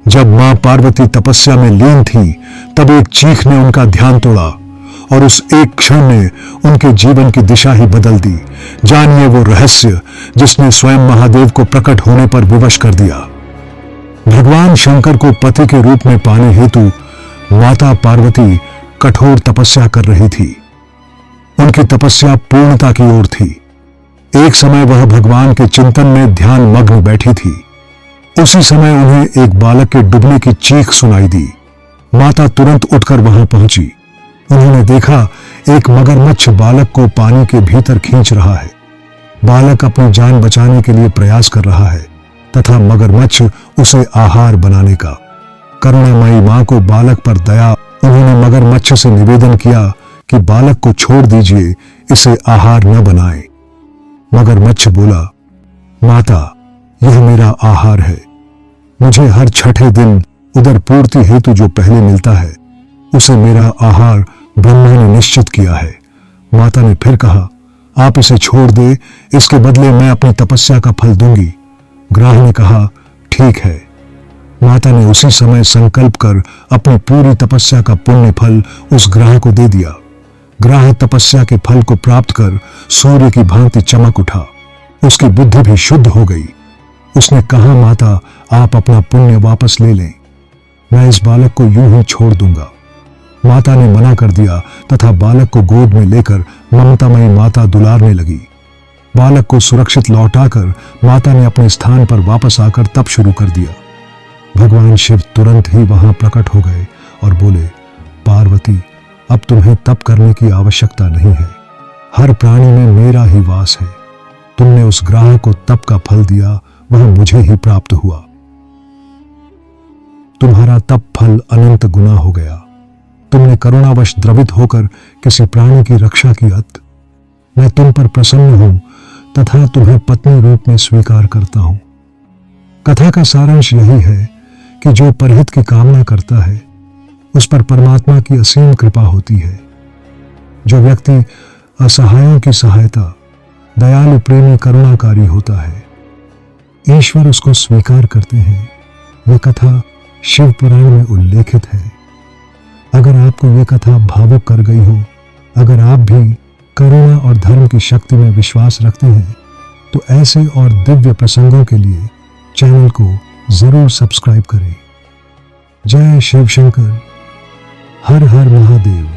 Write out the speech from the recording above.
जब मां पार्वती तपस्या में लीन थी, तब एक चीख ने उनका ध्यान तोड़ा और उस एक क्षण ने उनके जीवन की दिशा ही बदल दी। जानिए वो रहस्य जिसने स्वयं महादेव को प्रकट होने पर विवश कर दिया। भगवान शंकर को पति के रूप में पाने हेतु माता पार्वती कठोर तपस्या कर रही थी। उनकी तपस्या पूर्णता की ओर थी। एक समय वह भगवान के चिंतन में ध्यान मग्न बैठी थी। उसी समय उन्हें एक बालक के डूबने की चीख सुनाई दी। माता तुरंत उठकर वहां पहुंची। उन्होंने देखा एक मगरमच्छ बालक को पानी के भीतर खींच रहा है। बालक अपनी जान बचाने के लिए प्रयास कर रहा है तथा मगरमच्छ उसे आहार बनाने का। करुणामयी मां को बालक पर दया। उन्होंने मगरमच्छ से निवेदन किया कि बालक को छोड़ दीजिए, इसे आहार न बनाए। मगरमच्छ बोला, माता, यह मेरा आहार है। मुझे हर छठे दिन उदर पूर्ति हेतु जो पहले मिलता है, उसे मेरा आहार ब्रह्मा ने निश्चित किया है। माता ने फिर कहा, आप इसे छोड़ दे, इसके बदले मैं अपनी तपस्या का फल दूंगी। ग्राह ने कहा, ठीक है। माता ने उसी समय संकल्प कर अपनी पूरी तपस्या का पुण्य फल उस ग्राह को दे दिया। ग्राह तपस्या के फल को प्राप्त कर सूर्य की भांति चमक उठा। उसकी बुद्धि भी शुद्ध हो गई। उसने कहा, माता, आप अपना पुण्य वापस ले लें, मैं इस बालक को यूं ही छोड़ दूंगा। माता ने मना कर दिया तथा बालक को गोद में लेकर ममतामयी माता दुलारने लगी। बालक को सुरक्षित लौटाकर माता ने अपने स्थान पर वापस आकर तप शुरू कर दिया। भगवान शिव तुरंत ही वहां प्रकट हो गए और बोले, पार्वती, अब तुम्हें तप करने की आवश्यकता नहीं है। हर प्राणी में मेरा ही वास है। तुमने उस ग्राह को तप का फल दिया, वह मुझे ही प्राप्त हुआ। तुम्हारा तप फल अनंत गुना हो गया। तुमने करुणावश द्रवित होकर किसी प्राणी की रक्षा की। मैं तुम पर प्रसन्न हूं तथा तुम्हें पत्नी रूप में स्वीकार करता हूं। कथा का सारांश यही है कि जो परहित की कामना करता है, उस पर परमात्मा की असीम कृपा होती है। जो व्यक्ति असहायों की सहायता, दयालु, प्रेमी, करुणाकारी होता है, ईश्वर उसको स्वीकार करते हैं। यह कथा शिव पुराण में उल्लेखित है। अगर आपको यह कथा भावुक कर गई हो, अगर आप भी करुणा और धर्म की शक्ति में विश्वास रखते हैं, तो ऐसे और दिव्य प्रसंगों के लिए चैनल को जरूर सब्सक्राइब करें। जय शिव शंकर। हर हर महादेव।